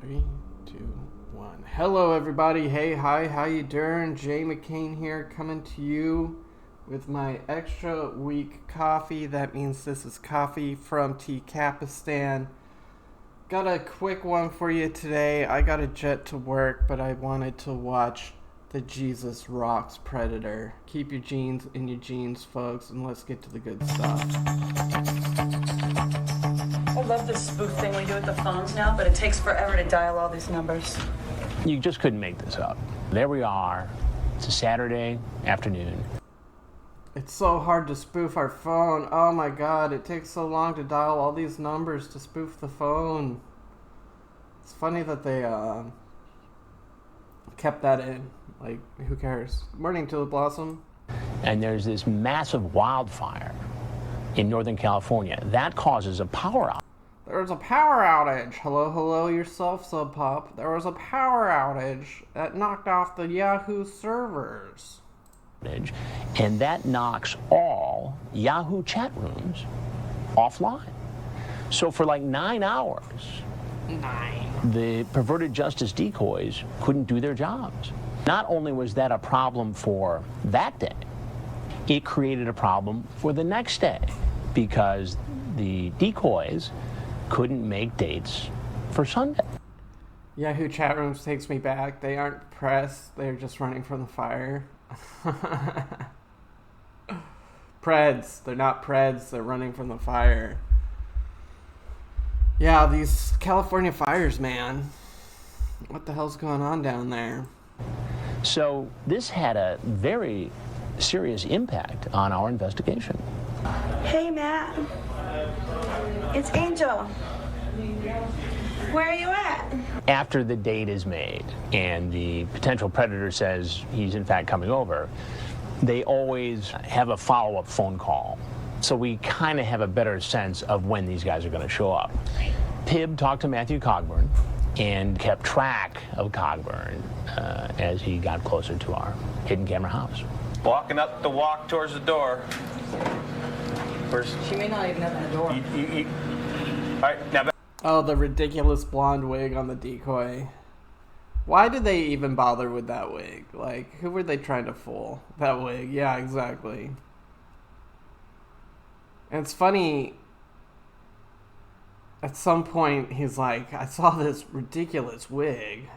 Three, two, one. Hello, everybody. Hey, hi, how you doing? Jay McCain here, coming to you with my extra week coffee. That means this is coffee from Tea Capistan. Got a quick one for you today. I got a jet to work, but I wanted to watch the Jesus Rocks Predator. Keep your jeans in your jeans, folks, and let's get to the good stuff. I love this spoof thing we do with the phones now, but it takes forever to dial all these numbers. You just couldn't make this up. There we are. It's a Saturday afternoon. It's so hard to spoof our phone. Oh my god, it takes so long to dial all these numbers to spoof the phone. It's funny that they kept that in. Like, who cares? Morning, Tulip Blossom. And there's this massive wildfire in Northern California. That causes a power outage. There was a power outage. Hello yourself, Sub Pop. There was a power outage that knocked off the Yahoo servers. And that knocks all Yahoo chat rooms offline. So for like 9 hours, the perverted justice decoys couldn't do their jobs. Not only was that a problem for that day, it created a problem for the next day because the decoys couldn't make dates for Sunday. Yahoo chat rooms takes me back. They aren't press, they're just running from the fire. Preds. They're not Preds, they're running from the fire. Yeah, these California fires, man. What the hell's going on down there? So this had a very serious impact on our investigation. Hey, Matt. It's Angel. Where are you at? After the date is made and the potential predator says he's in fact coming over, they always have a follow-up phone call. So we kind of have a better sense of when these guys are going to show up. Pib talked to Matthew Cogburn and kept track of Cogburn as he got closer to our hidden camera house. Walking up the walk towards the door. She may not even open the door. All right, now back. Oh, the ridiculous blonde wig on the decoy. Why did they even bother with that wig? Like, who were they trying to fool? That wig, yeah, exactly. And it's funny, at some point he's like, I saw this ridiculous wig.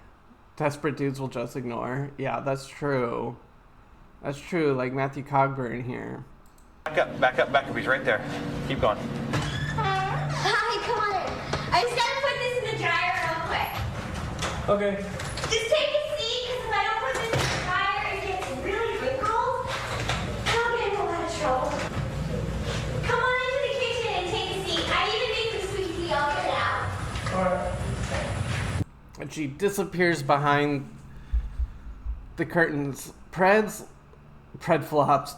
Desperate dudes will just ignore. Yeah, that's true. That's true, like Matthew Cogburn here. Back up. He's right there. Keep going. Hi, come on in. I just gotta put this in the dryer real quick. Okay. Just take a seat, because if I don't put this in the dryer, it gets really wrinkled. I'll get in a lot of trouble. Come on into the kitchen and take a seat. I even made some sweet tea. I'll get it out. Alright. And she disappears behind the curtains. Pred flops.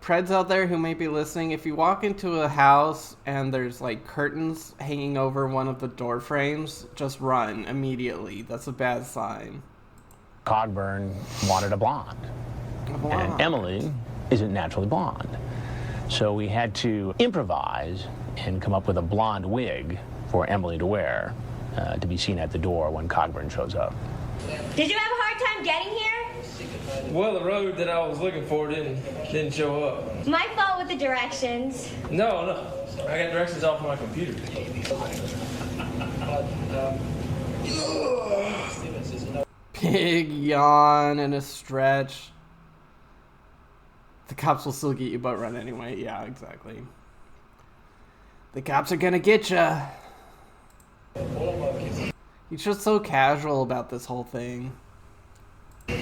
Preds out there who may be listening, if you walk into a house and there's like curtains hanging over one of the door frames, just run immediately. That's a bad sign. Cogburn wanted a blonde. And Emily isn't naturally blonde. So we had to improvise and come up with a blonde wig for Emily to wear to be seen at the door when Cogburn shows up. Did you have a hard time getting here? Well, the road that I was looking for didn't show up. My fault with the directions. No. I got directions off my computer. Big yawn and a stretch. The cops will still get you, but run anyway. Yeah, exactly. The cops are gonna get ya. He's just so casual about this whole thing. Why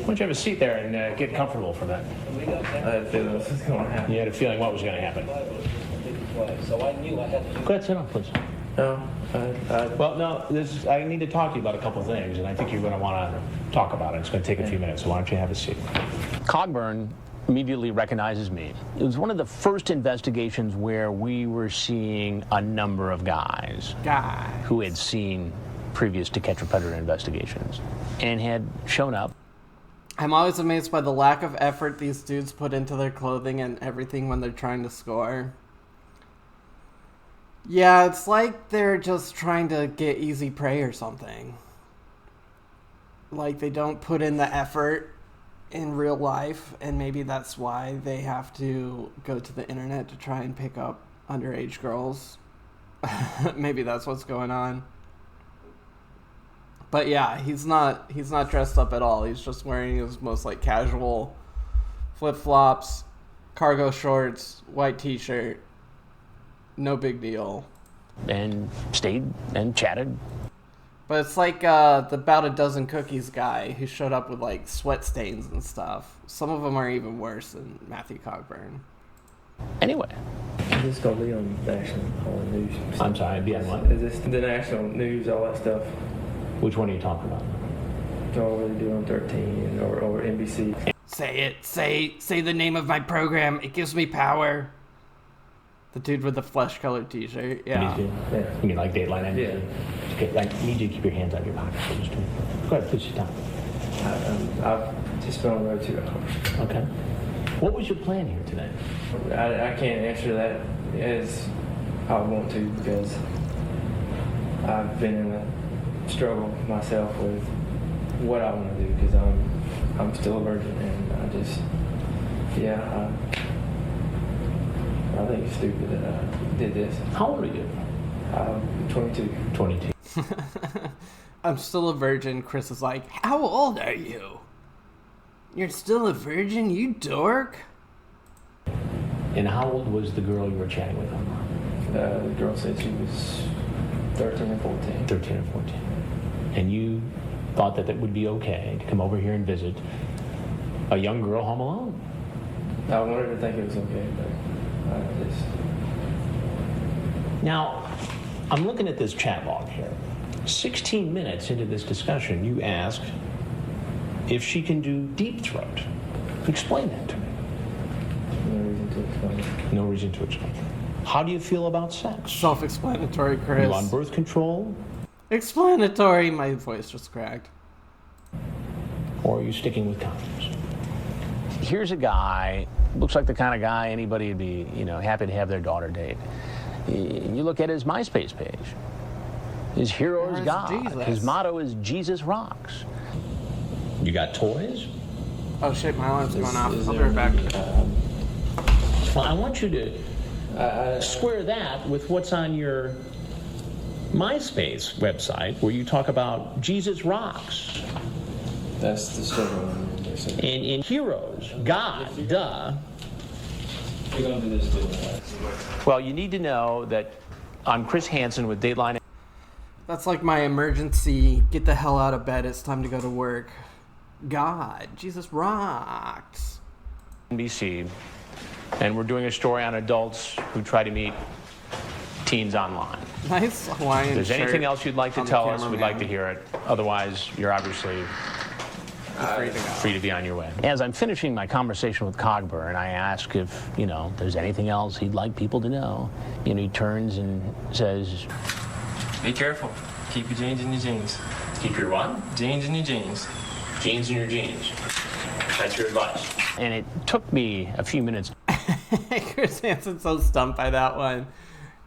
don't you have a seat there and get comfortable for that? I had a feeling this was going to happen. You had a feeling what was going to happen. So I knew I had to. Go ahead, sit down, please. No. Well, no, I need to talk to you about a couple things, and I think you're going to want to talk about it. It's going to take a few minutes, so why don't you have a seat? Cogburn immediately recognizes me. It was one of the first investigations where we were seeing a number of guys who had seen previous To Catch a Predator investigations and had shown up. I'm always amazed by the lack of effort these dudes put into their clothing and everything when they're trying to score. Yeah, it's like they're just trying to get easy prey or something. Like they don't put in the effort in real life, and maybe that's why they have to go to the internet to try and pick up underage girls. Maybe that's what's going on. But yeah, he's not dressed up at all. He's just wearing his most like casual flip-flops, cargo shorts, white t-shirt. No big deal. And stayed and chatted. But it's like the About a Dozen Cookies guy who showed up with like sweat stains and stuff. Some of them are even worse than Matthew Cogburn. Anyway. Is this going to be on national news? I'm sorry, be on what? Is this the national news, all that stuff? Which one are you talking about? Or what they do on 13 or NBC? Say it. Say the name of my program. It gives me power. The dude with the flesh-colored t-shirt. Yeah. NBC? Yeah. You mean like Dateline NBC? Yeah. Okay, I need you to keep your hands out of your pockets for just a minute. Go ahead, please sit down. I've just been on the road 2 hours. Okay. What was your plan here today? I can't answer that as I want to because I've been in a struggle myself with what I want to do because I'm still a virgin and I think it's stupid that I did this. How old are you? I'm 22. 22. I'm still a virgin. Chris is like, how old are you? You're still a virgin, you dork? And how old was the girl you were chatting with online? The girl said she was 13 or 14. 13 or 14. And you thought that would be okay to come over here and visit a young girl home alone? I wanted to think it was okay, but I just... Now, I'm looking at this chat log here. 16 minutes into this discussion, you asked if she can do deep throat. Explain that to me. No reason to explain it. No reason to explain. How do you feel about sex? Self-explanatory, Are Chris. you on birth control? Explanatory. My voice just cracked. Or are you sticking with condoms? Here's a guy, looks like the kind of guy anybody would be, happy to have their daughter date. You look at his MySpace page. His hero is God. Jesus. His motto is Jesus rocks. You got toys? Oh shit, my alarm's going off. I'll be right back. Well, I want you to square that with what's on your MySpace website where you talk about Jesus rocks. That's the struggle. And heroes, God, duh. We're going to do this too. Well, you need to know that I'm Chris Hansen with Dateline That's like my emergency, get the hell out of bed, it's time to go to work. God, Jesus rocks. NBC, and we're doing a story on adults who try to meet teens online. Nice Hawaiian If there's shirt anything else you'd like to on the tell us, we'd cameraman. like to hear it. Otherwise, you're obviously free to be on your way. As I'm finishing my conversation with Cogburn, I ask if, there's anything else he'd like people to know. He turns and says, be careful. Keep your jeans in your jeans. keep your what? Jeans in your jeans. Jeans in your jeans. That's your advice. And it took me a few minutes. Chris Hansen's so stumped by that one.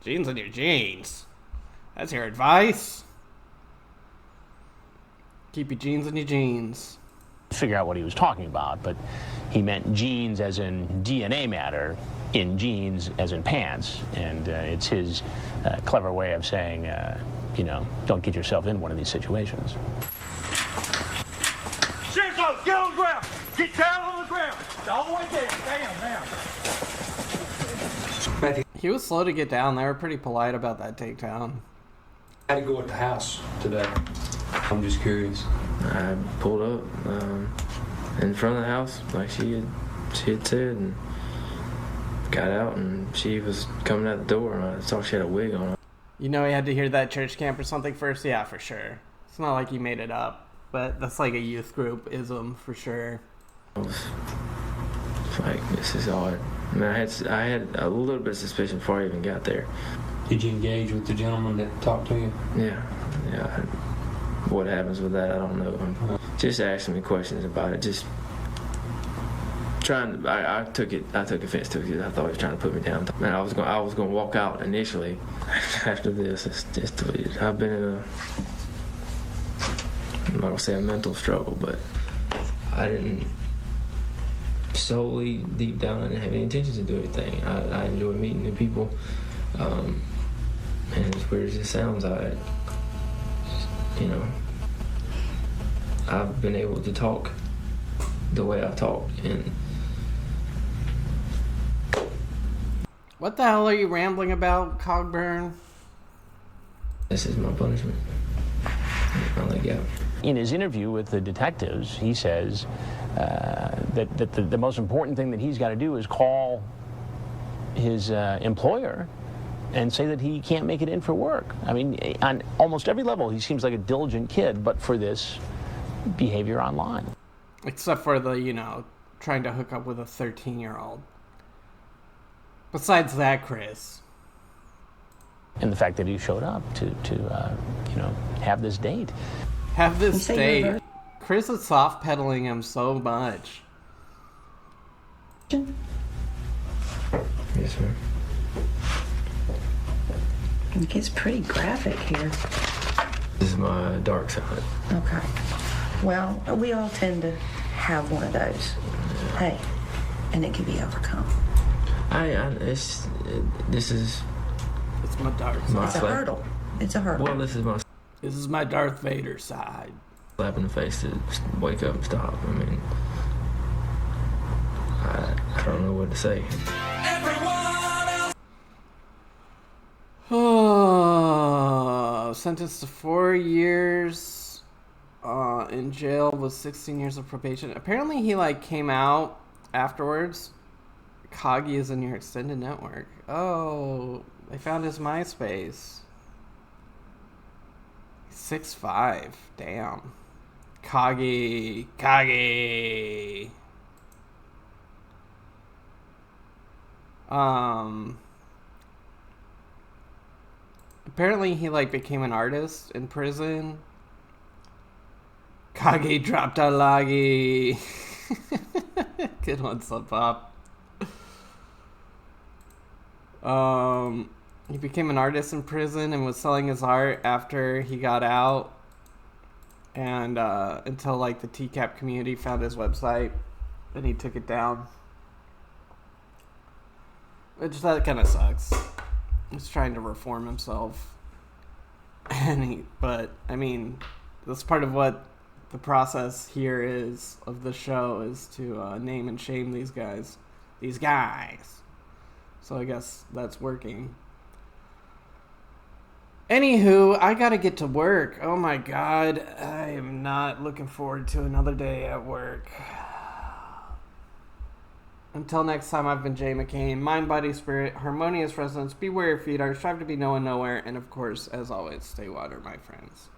Jeans in your jeans. That's your advice? Keep your jeans in your jeans. Figure out what he was talking about, but he meant genes as in DNA matter, in jeans as in pants, and it's his clever way of saying, don't get yourself in one of these situations. Seriously, get on the ground. Get down on the ground. All the way down. Down. He was slow to get down. They were pretty polite about that takedown. How to go at the house today? I'm just curious. I pulled up in front of the house like she had said and got out and she was coming out the door and I saw she had a wig on. You know he had to hear that church camp or something first? Yeah, for sure. It's not like he made it up, but that's like a youth group ism for sure. I was like, this is odd. I mean, I had a little bit of suspicion before I even got there. Did you engage with the gentleman that talked to you? Yeah. What happens with that, I don't know. Just asking me questions about it, just I took offense to it. I thought he was trying to put me down. Man, I was going to walk out initially. After this, it's just I've been in I'm not going to say a mental struggle, but I didn't solely deep down I didn't have any intentions to do anything. I enjoy meeting new people, and as weird as it sounds, I've been able to talk the way I've talked, and What the hell are you rambling about, Cogburn? this is my punishment. I let go. In his interview with the detectives, he says that the most important thing that he's got to do is call his employer and say that he can't make it in for work. I mean, on almost every level, he seems like a diligent kid, but for this behavior online. Except for the, trying to hook up with a 13-year-old. Besides that, Chris. And the fact that he showed up to have this date. Have this date. Chris is soft pedaling him so much. Yes, sir. It gets pretty graphic here. This is my dark side. Okay. Well, we all tend to have one of those. Hey, and it can be overcome. This is It's my dark side. my It's a hurdle. It's a hurdle. Well, this This is my Darth Vader side. slap in the face to wake up and stop. I mean, I don't know what to say. Sentenced to 4 years in jail with 16 years of probation. Apparently he came out afterwards. Kagi is in your extended network. Oh, they found his MySpace. 6'5". Damn. Kagi. Apparently he became an artist in prison. Kagi dropped a lagi. Good one, Sub Pop. He became an artist in prison and was selling his art after he got out, and until the TCAP community found his website and he took it down, which that kind of sucks. He's trying to reform himself, but I mean, that's part of what the process here is of the show, is to name and shame these guys. So I guess that's working. Anywho, I gotta get to work. Oh my god, I am not looking forward to another day at work. Until next time, I've been Jay McCain. Mind, body, spirit, harmonious resonance. Beware your feet are. Strive to be no one, nowhere. And of course, as always, stay water, my friends.